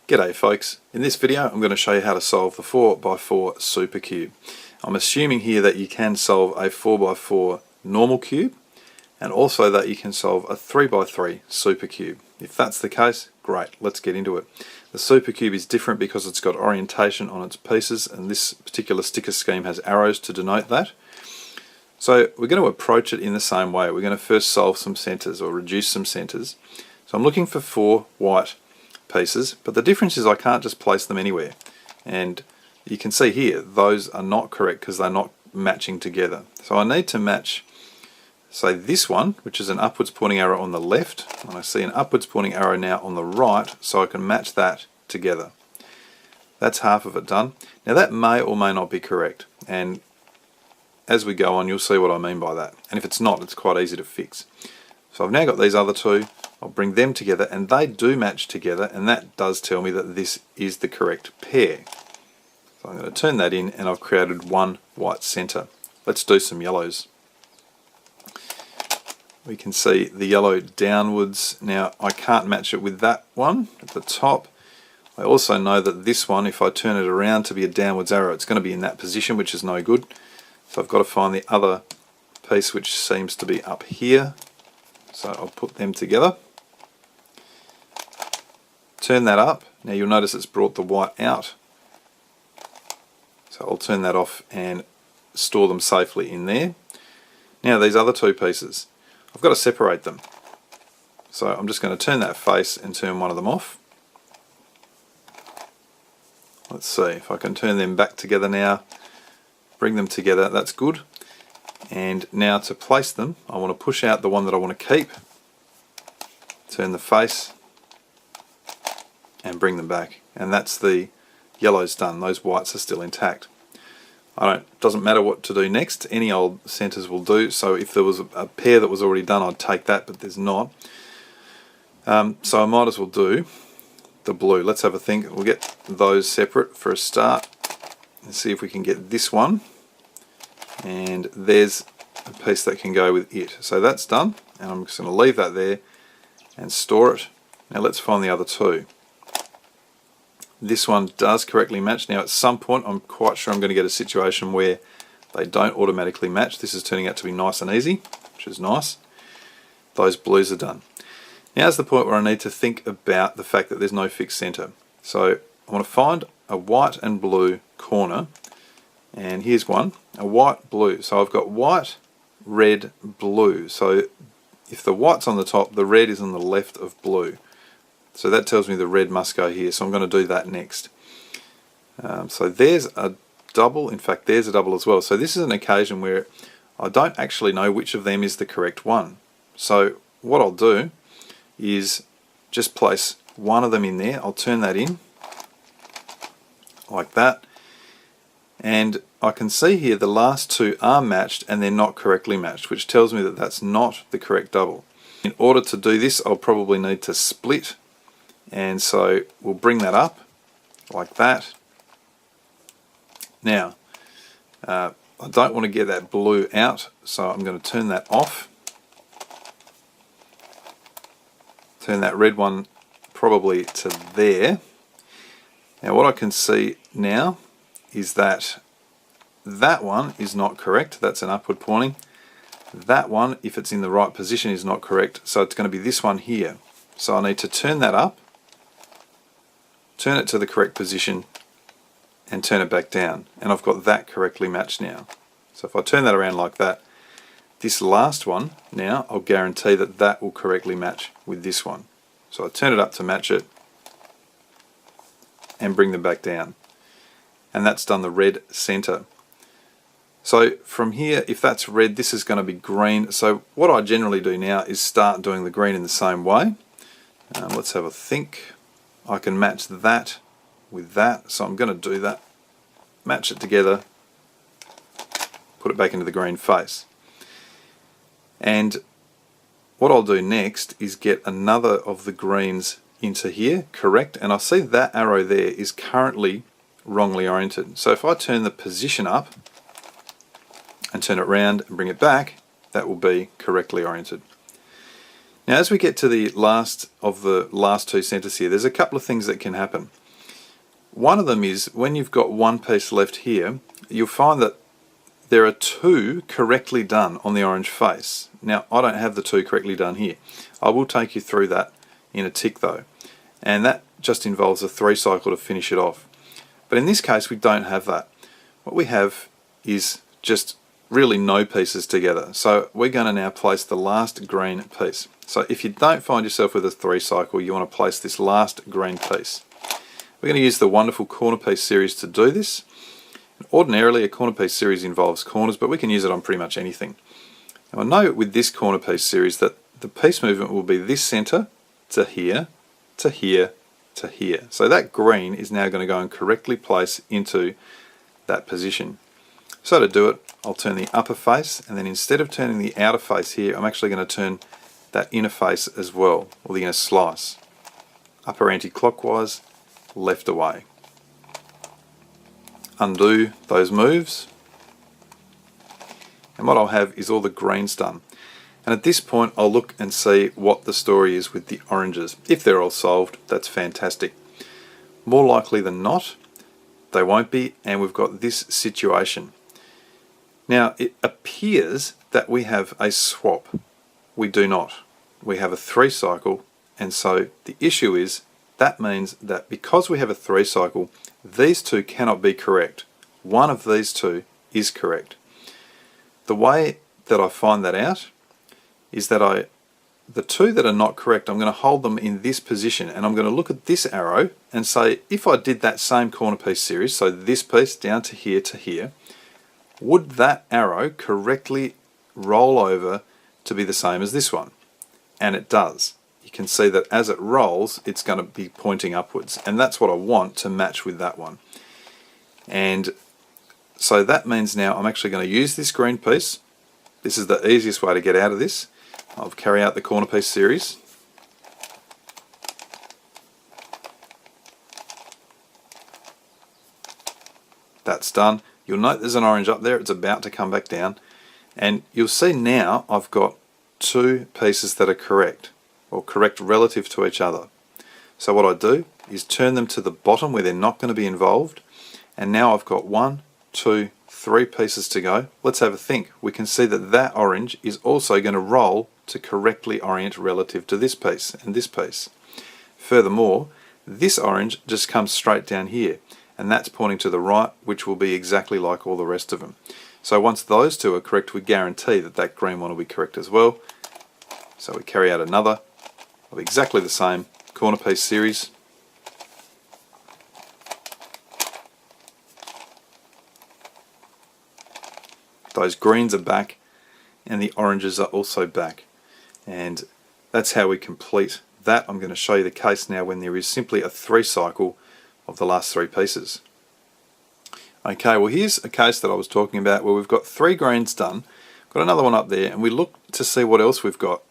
G'day folks, in this video I'm going to show you how to solve the 4x4 Supercube. I'm assuming here that you can solve a 4x4 normal cube and also that you can solve a 3x3 Supercube. If that's the case, great, let's get into it. The Supercube is different because it's got orientation on its pieces, and this particular sticker scheme has arrows to denote that. So we're going to approach it in the same way. We're going to first solve some centers or reduce some centers. So I'm looking for 4 white pieces, but the difference is I can't just place them anywhere, and you can see here those are not correct because they're not matching together. So I need to match, say, this one, which is an upwards pointing arrow on the left, and I see an upwards pointing arrow now on the right, so I can match that together. That's half of it done. Now that may or may not be correct, and as we go on you'll see what I mean by that, and if it's not, it's quite easy to fix. So I've now got these other two. I'll bring them together and they do match together, and that does tell me that this is the correct pair. So I'm going to turn that in and I've created one white center. Let's do some yellows. We can see the yellow downwards. Now I can't match it with that one at the top. I also know that this one, if I turn it around to be a downwards arrow, it's going to be in that position, which is no good. So I've got to find the other piece, which seems to be up here. So I'll put them together. Turn that up. Now you'll notice it's brought the white out. So I'll turn that off and store them safely in there. Now these other two pieces, I've got to separate them. So I'm just going to turn that face and turn one of them off. Let's see if I can turn them back together now. Bring them together, that's good. And now to place them, I want to push out the one that I want to keep. Turn the face and bring them back, and that's the yellows done. Those whites are still intact. Doesn't matter what to do next, any old centers will do. So if there was a pair that was already done, I'd take that, but there's not. So I might as well do the blue. Let's have a think. We'll get those separate for a start and see if we can get this one, and there's a piece that can go with it. So that's done, and I'm just going to leave that there and store it. Now let's find the other two. This one does correctly match. Now at some point I'm quite sure I'm going to get a situation where they don't automatically match. This is turning out to be nice and easy, which is nice. Those blues are done. Now's the point where I need to think about the fact that there's no fixed center. So I want to find a white and blue corner, and here's one, a white, blue. So I've got white, red, blue. So if the white's on the top, the red is on the left of blue. So that tells me the red must go here, so I'm going to do that next. So there's a double, in fact there's a double as well. So this is an occasion where I don't actually know which of them is the correct one. So what I'll do is just place one of them in there. I'll turn that in like that, and I can see here the last two are matched and they're not correctly matched, which tells me that that's not the correct double. In order to do this, I'll probably need to split, and so we'll bring that up like that. Now I don't want to get that blue out, so I'm going to turn that off. Turn that red one probably to there. Now what I can see now is that that one is not correct. That's an upward pointing. That one, if it's in the right position, is not correct. So it's going to be this one here. So I need to turn that up, turn it to the correct position, and turn it back down. And I've got that correctly matched now. So if I turn that around like that, this last one now, I'll guarantee that that will correctly match with this one. So I turn it up to match it and bring them back down. And that's done the red center. So from here, if that's red, this is going to be green. So what I generally do now is start doing the green in the same way. Let's have a think. I can match that with that. So I'm going to do that. Match it together. Put it back into the green face. And what I'll do next is get another of the greens into here, correct, and I see that arrow there is currently wrongly oriented. So if I turn the position up and turn it around and bring it back, that will be correctly oriented. Now as we get to the last of the last two centres here, there's a couple of things that can happen. One of them is when you've got one piece left here, you'll find that there are two correctly done on the orange face. Now I don't have the two correctly done here. I will take you through that in a tick though, and that just involves a 3 cycle to finish it off. But in this case we don't have that. What we have is just really no pieces together. So we're going to now place the last green piece. So if you don't find yourself with a 3 cycle, you want to place this last green piece. We're going to use the wonderful corner piece series to do this. Ordinarily a corner piece series involves corners, but we can use it on pretty much anything. Now I know with this corner piece series that the piece movement will be this centre to here, to here, to here. So that green is now going to go and correctly place into that position. So to do it, I'll turn the upper face, and then instead of turning the outer face here, I'm actually going to turn that inner face as well, or the inner slice. Upper anti-clockwise, left away. Undo those moves, and what I'll have is all the greens done. And at this point I'll look and see what the story is with the oranges. If they're all solved, that's fantastic. More likely than not, they won't be, and we've got this situation. Now it appears that we have a swap. We do not. We have a 3 cycle, and so the issue is that means that because we have a 3 cycle, these two cannot be correct. One of these two is correct. The way that I find that out is that the two that are not correct, I'm going to hold them in this position, and I'm going to look at this arrow and say, if I did that same corner piece series, so this piece down to here, would that arrow correctly roll over to be the same as this one? And it does. You can see that as it rolls, it's going to be pointing upwards, and that's what I want to match with that one. And so that means now I'm actually going to use this green piece. This is the easiest way to get out of this. I'll carry out the corner piece series. That's done. You'll note there's an orange up there. It's about to come back down, and you'll see now I've got two pieces that are correct, or correct relative to each other. So what I do is turn them to the bottom where they're not going to be involved, and now I've got 1, 2, 3 pieces to go. Let's have a think. We can see that that orange is also going to roll to correctly orient relative to this piece and this piece. Furthermore, this orange just comes straight down here, and that's pointing to the right, which will be exactly like all the rest of them. So once those two are correct, we guarantee that that green one will be correct as well. So we carry out another of exactly the same corner piece series. Those greens are back, and the oranges are also back, and that's how we complete that. I'm going to show you the case now when there is simply a 3 cycle of the last 3 pieces. Okay, well here's a case that I was talking about where we've got 3 greens done, got another one up there, and we look to see what else we've got.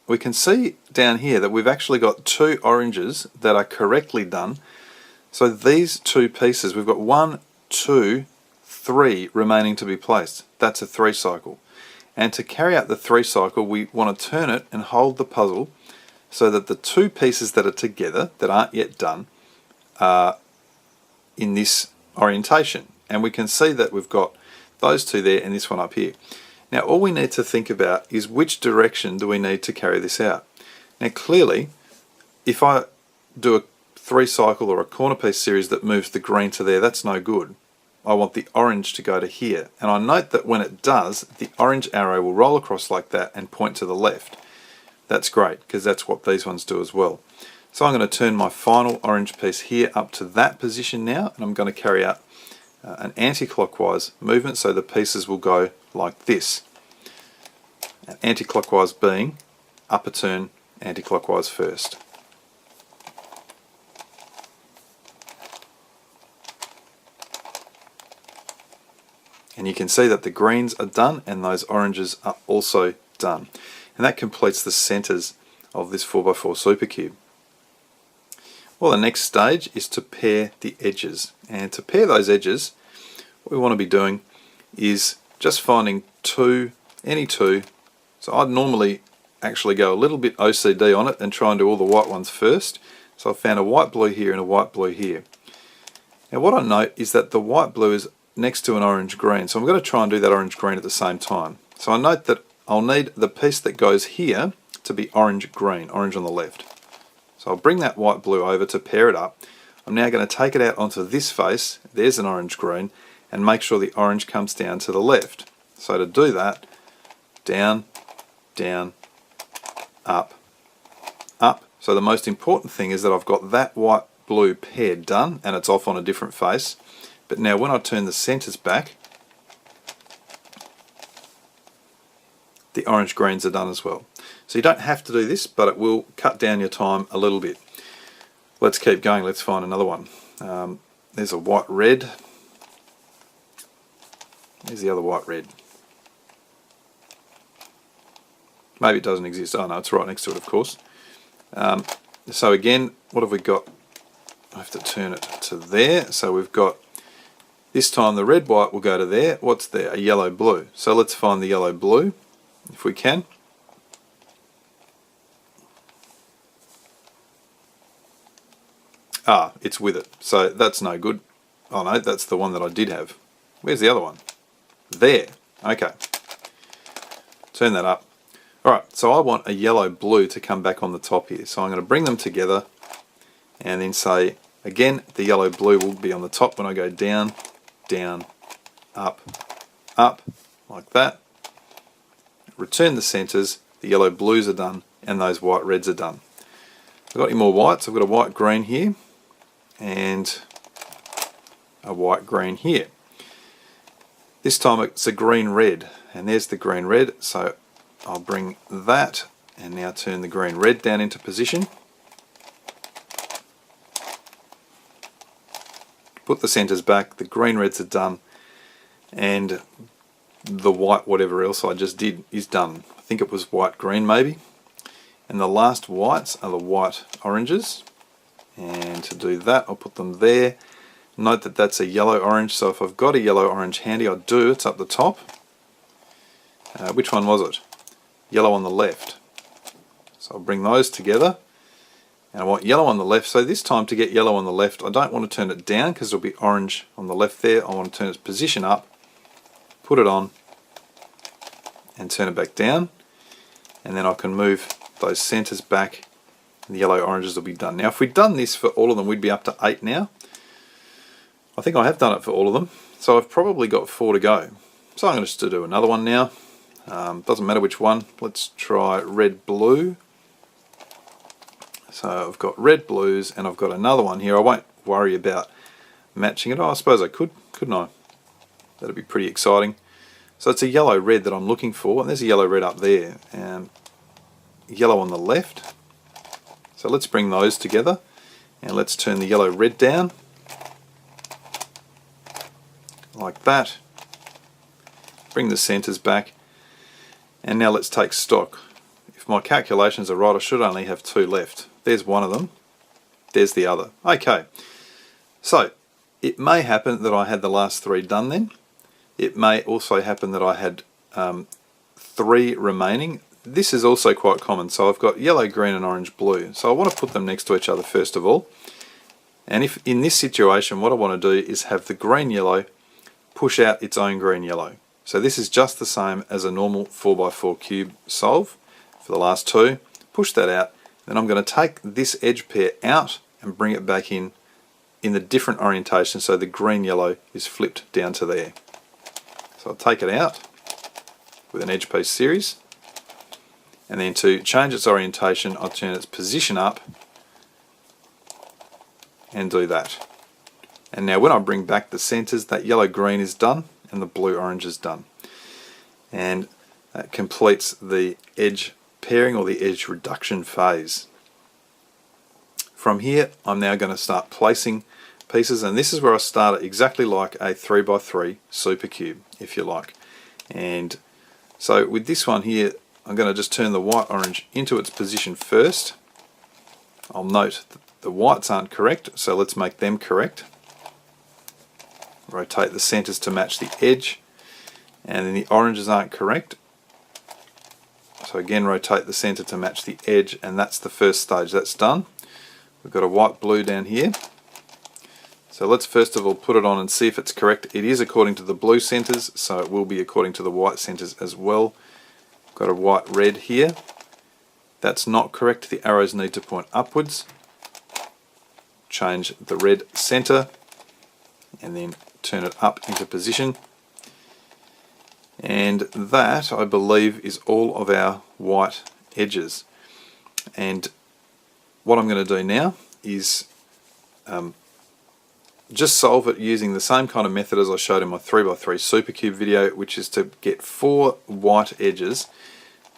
We can see down here that we've actually got 2 oranges that are correctly done. So these 2 pieces, we've got 1, 2, 3 remaining to be placed. That's a 3 cycle. And to carry out the 3 cycle, we want to turn it and hold the puzzle so that the 2 pieces that are together, that aren't yet done, are in this orientation. And we can see that we've got those 2 there and this one up here. Now all we need to think about is which direction do we need to carry this out. Now clearly, if I do a 3 cycle or a corner piece series that moves the green to there, that's no good. I want the orange to go to here, and I note that when it does, the orange arrow will roll across like that and point to the left. That's great, because that's what these ones do as well. So I'm going to turn my final orange piece here up to that position now, and I'm going to carry out an anti-clockwise movement, so the pieces will go like this. Anti-clockwise being upper turn anti-clockwise first. And you can see that the greens are done and those oranges are also done. And that completes the centres of this 4x4 Supercube. Well, the next stage is to pair the edges. And to pair those edges, what we want to be doing is just finding any two. So I'd normally actually go a little bit OCD on it and try and do all the white ones first. So I've found a white blue here and a white blue here. Now what I note is that the white blue is next to an orange green, so I'm going to try and do that orange green at the same time. So I note that I'll need the piece that goes here to be orange green, orange on the left. So I'll bring that white blue over to pair it up. I'm now going to take it out onto this face, there's an orange green, and make sure the orange comes down to the left. So to do that, down, down, up, up. So the most important thing is that I've got that white blue paired done and it's off on a different face. But now when I turn the centers back, the orange greens are done as well. So you don't have to do this, but it will cut down your time a little bit. Let's keep going, let's find another one. There's a white red. There's the other white red. Maybe it doesn't exist. Oh no, it's right next to it, of course. So again, what have we got? I have to turn it to there. So we've got, this time the red white will go to there. What's there? A yellow blue. So let's find the yellow blue, if we can. Ah, it's with it. So that's no good. Oh no, that's the one that I did have. Where's the other one? There. Okay. Turn that up. Alright, so I want a yellow blue to come back on the top here. So I'm going to bring them together and then say, again, the yellow blue will be on the top when I go down, down, up, up, like that. Return the centers, the yellow blues are done, and those white reds are done. I've got any more whites. I've got a white green here and a white green here. This time it's a green red, and there's the green red, so I'll bring that and now turn the green red down into position. Put the centers back, the green reds are done, and the white whatever else I just did is done. I think it was white green maybe. And the last whites are the white oranges, and to do that I'll put them there. Note that that's a yellow orange, so if I've got a yellow orange handy, I do, it's up the top. Which one was it? Yellow on the left. So I'll bring those together, and I want yellow on the left. So this time to get yellow on the left, I don't want to turn it down because it'll be orange on the left there. I want to turn its position up, put it on, and turn it back down, and then I can move those centers back, and the yellow oranges will be done. Now if we'd done this for all of them, we'd be up to 8 now. I think I have done it for all of them, so I've probably got 4 to go. So I'm going to just do another one now. Doesn't matter which one. Let's try red blue. So I've got red blues and I've got another one here. I won't worry about matching it. Oh, I suppose I could, couldn't I? That'd be pretty exciting. So it's a yellow red that I'm looking for, and there's a yellow red up there. Yellow on the left. So let's bring those together and let's turn the yellow red down like that. Bring the centers back, and now let's take stock. If my calculations are right, I should only have 2 left. There's one of them, there's the other. Okay, so it may happen that I had the last 3 done then. It may also happen that I had 3 remaining. This is also quite common. So I've got yellow, green and orange, blue. So I want to put them next to each other first of all. And if in this situation what I want to do is have the green yellow push out its own green yellow. So this is just the same as a normal 4x4 cube solve for the last 2. Push that out. Then I'm going to take this edge pair out and bring it back in the different orientation, so the green yellow is flipped down to there. So I'll take it out with an edge piece series, and then to change its orientation I'll turn its position up and do that. And now when I bring back the centers, that yellow green is done and the blue orange is done, and that completes the edge pairing or the edge reduction phase. From here I'm now going to start placing pieces, and this is where I start exactly like a 3x3 Supercube, if you like. And so with this one here I'm going to just turn the white orange into its position first. I'll note that the whites aren't correct, so let's make them correct. Rotate the centers to match the edge, and then the oranges aren't correct, so So again, rotate the center to match the edge, and that's the first stage. That's done. We've got a white blue down here. So let's first of all put it on and see if it's correct. It is according to the blue centers, so it will be according to the white centers as well. Got a white red here. That's not correct. The arrows need to point upwards. Change the red center and then turn it up into position. And that, I believe, is all of our white edges. And what I'm going to do now is just solve it using the same kind of method as I showed in my 3x3 Supercube video, which is to get 4 white edges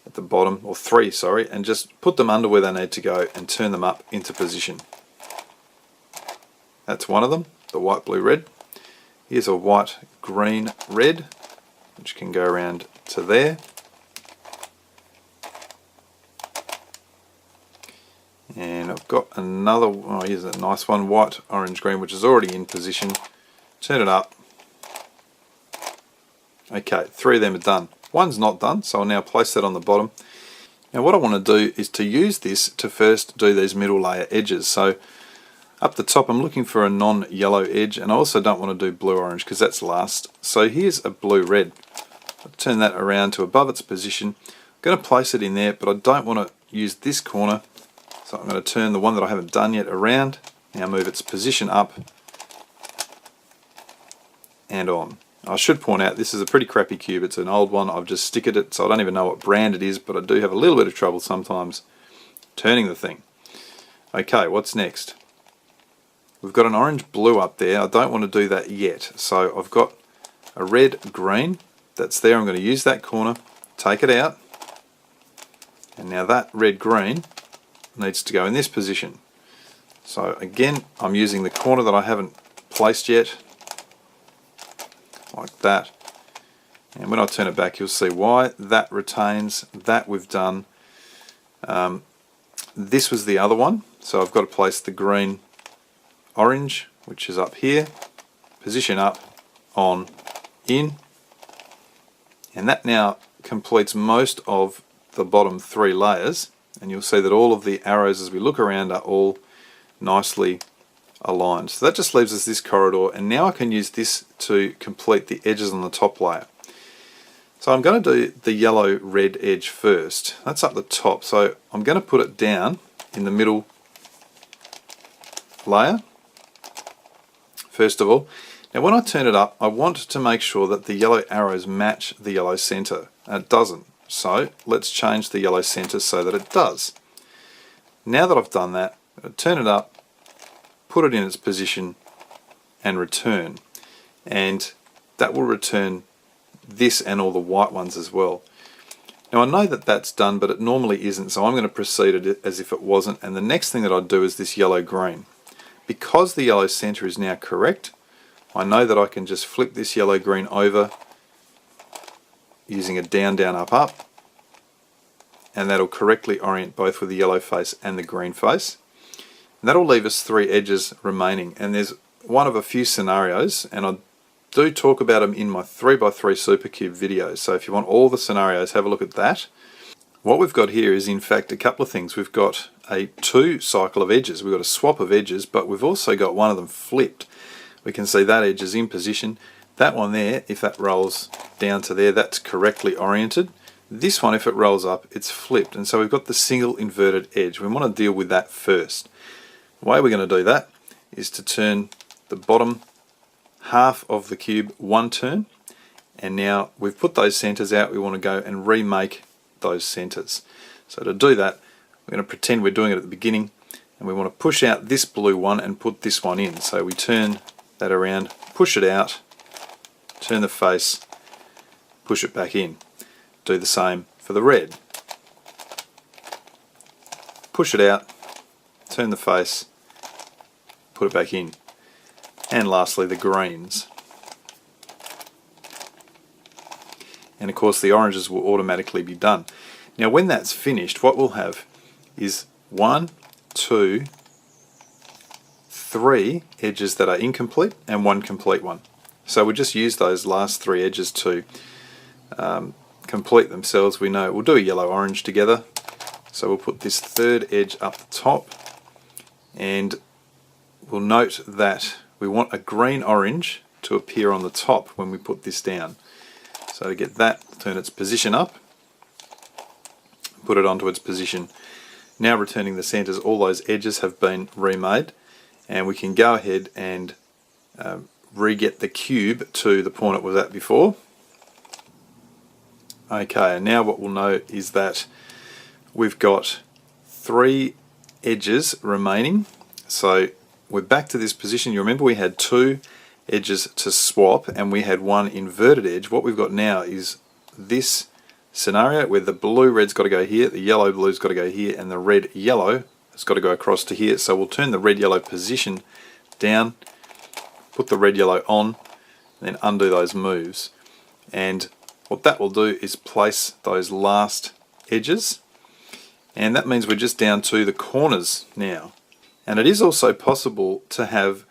at the bottom, or 3, sorry, and just put them under where they need to go and turn them up into position. That's one of them, the white, blue, red. Here's a white, green, red, which can go around to there. And I've got another, oh, here's a nice one, white, orange, green, which is already in position. Turn it up. Okay, 3 of them are done. One's not done, so I'll now place that on the bottom. Now what I want to do is to use this to first do these middle layer edges. So up the top I'm looking for a non-yellow edge, and I also don't want to do blue-orange because that's last. So here's a blue-red. I'll turn that around to above its position. I'm going to place it in there, but I don't want to use this corner. So I'm going to turn the one that I haven't done yet around. Now move its position up and on. I should point out this is a pretty crappy cube. It's an old one. I've just stickered it, so I don't even know what brand it is, but I do have a little bit of trouble sometimes turning the thing. Okay, what's next? We've got an orange blue up there. I don't want to do that yet. So I've got a red green that's there. I'm going to use that corner, take it out, and now that red green needs to go in this position. So again, I'm using the corner that I haven't placed yet, like that. And when I turn it back, you'll see why. That retains, that we've done. This was the other one, so I've got to place the green orange, which is up here, position up, on, in, and that now completes most of the bottom 3 layers. And you'll see that all of the arrows as we look around are all nicely aligned. So that just leaves us this corridor, and now I can use this to complete the edges on the top layer. So I'm going to do the yellow red edge first. That's up the top, so I'm going to put it down in the middle layer first of all. Now when I turn it up, I want to make sure that the yellow arrows match the yellow center, and it doesn't. So let's change the yellow center so that it does. Now that I've done that, I'll turn it up, put it in its position, and return. And that will return this and all the white ones as well. Now I know that that's done, but it normally isn't, so I'm going to proceed it as if it wasn't. And the next thing that I'd do is this yellow green. Because the yellow center is now correct, I know that I can just flip this yellow green over using a down, down, up, up, and that'll correctly orient both with the yellow face and the green face. And that'll leave us 3 edges remaining, and there's one of a few scenarios, and I do talk about them in my 3x3 Supercube videos, so if you want all the scenarios, have a look at that. What we've got here is in fact a couple of things. We've got a 2 cycle of edges, we've got a swap of edges, but we've also got one of them flipped. We can see that edge is in position. That one there, if that rolls down to there, that's correctly oriented. This one, if it rolls up, it's flipped. And so we've got the single inverted edge. We want to deal with that first. The way we're going to do that is to turn the bottom half of the cube 1 turn. And now we've put those centers out, we want to go and remake those centers. So to do that, we're going to pretend we're doing it at the beginning, and we want to push out this blue one and put this one in. So we turn that around, push it out, turn the face, push it back in. Do the same for the red. Push it out, turn the face, put it back in. And lastly the greens. And of course the oranges will automatically be done. Now when that's finished, what we'll have is 1, 2, 3 edges that are incomplete and 1 complete one. So we'll just use those last 3 edges to complete themselves, we know we'll do a yellow-orange together. So we'll put this third edge up the top, and we'll note that we want a green-orange to appear on the top when we put this down. So to get that, turn its position up, put it onto its position. Now returning the centers, all those edges have been remade, and we can go ahead and re-get the cube to the point it was at before. Okay, and now what we'll note is that we've got 3 edges remaining. So we're back to this position. You remember we had 2 edges to swap and we had 1 inverted edge. What we've got now is this scenario where the blue-red's got to go here, the yellow-blue's got to go here, and the red-yellow has got to go across to here. So we'll turn the red-yellow position down, put the red-yellow on, and then undo those moves. And what that will do is place those last edges, and that means we're just down to the corners now. And it is also possible to have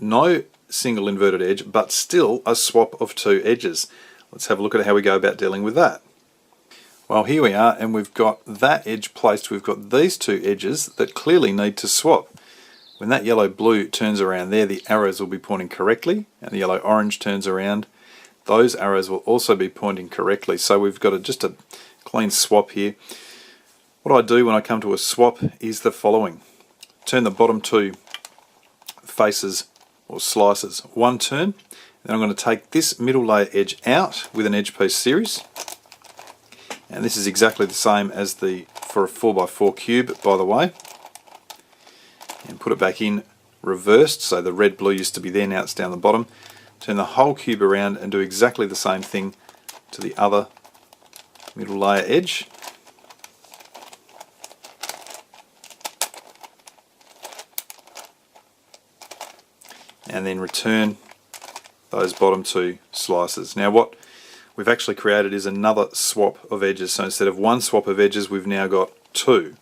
no single inverted edge but still a swap of 2 edges. Let's have a look at how we go about dealing with that. Well, here we are, and we've got that edge placed. We've got these 2 edges that clearly need to swap. When that yellow-blue turns around there, the arrows will be pointing correctly, and the yellow-orange turns around, those arrows will also be pointing correctly. So we've got just a clean swap here. What I do when I come to a swap is the following. Turn the bottom 2 faces or slices 1 turn. Then I'm going to take this middle layer edge out with an edge piece series. And this is exactly the same as for a 4x4 cube, by the way. And put it back in reversed, so the red-blue used to be there, now it's down the bottom. Turn the whole cube around and do exactly the same thing to the other middle layer edge. And then return those bottom 2 slices. Now what we've actually created is another swap of edges. So instead of 1 swap of edges, we've now got 2.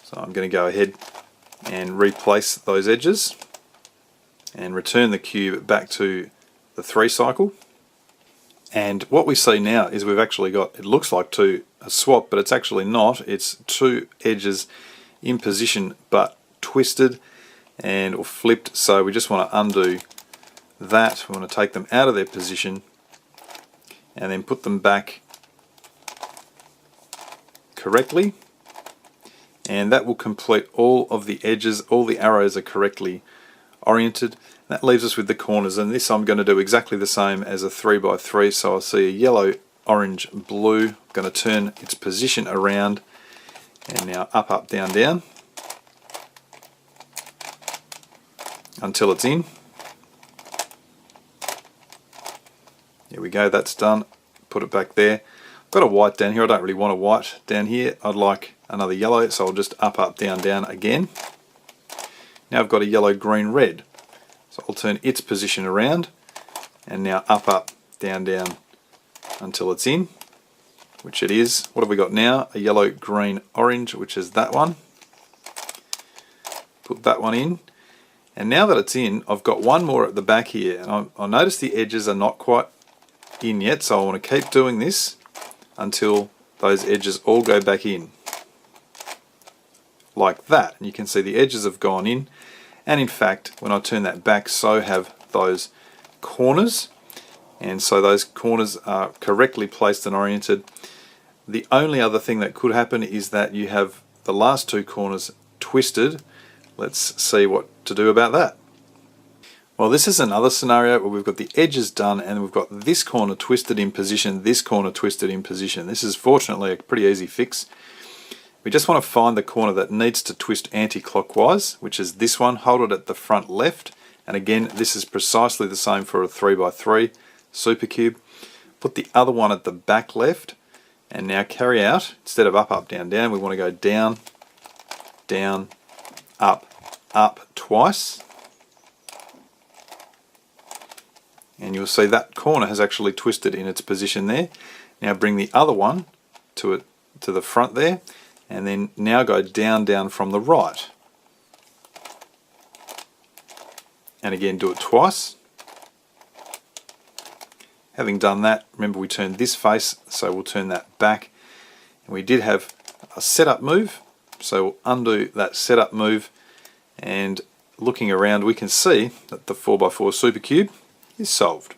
So I'm going to go ahead and replace those edges and return the cube back to the 3 cycle. And what we see now is we've actually got, it looks like a swap, but it's actually not. It's 2 edges in position but twisted or flipped. So we just want to undo that. We want to take them out of their position and then put them back correctly, and that will complete all of the edges. All the arrows are correctly oriented. That leaves us with the corners, and this I'm going to do exactly the same as a 3x3. So I'll see a yellow, orange, blue. I'm going to turn its position around, and now up, up, down, down until it's in. There we go, that's done. Put it back there. I've got a white down here. I don't really want a white down here. I'd like another yellow, so I'll just up, up, down, down again. Now I've got a yellow, green, red. So I'll turn its position around, and now up, up, down, down until it's in, which it is. What have we got now? A yellow, green, orange, which is that one. Put that one in. And now that it's in, I've got one more at the back here. And I notice the edges are not quite in yet, so I want to keep doing this until those edges all go back in. Like that. And you can see the edges have gone in. And in fact, when I turn that back, so have those corners. And so those corners are correctly placed and oriented. The only other thing that could happen is that you have the last 2 corners twisted. Let's see what to do about that. Well, this is another scenario where we've got the edges done and we've got this corner twisted in position, this corner twisted in position. This is fortunately a pretty easy fix. We just want to find the corner that needs to twist anti-clockwise, which is this one. Hold it at the front left, and again this is precisely the same for a 3x3 Supercube. Put the other one at the back left, and now carry out, instead of up, up, down, down, we want to go down, down, up, up twice. And you'll see that corner has actually twisted in its position there. Now bring the other one to the front there, and then now go down, down from the right. And again do it twice. Having done that, remember we turned this face, so we'll turn that back. And we did have a setup move, so we'll undo that setup move, and looking around we can see that the 4x4 Supercube is solved.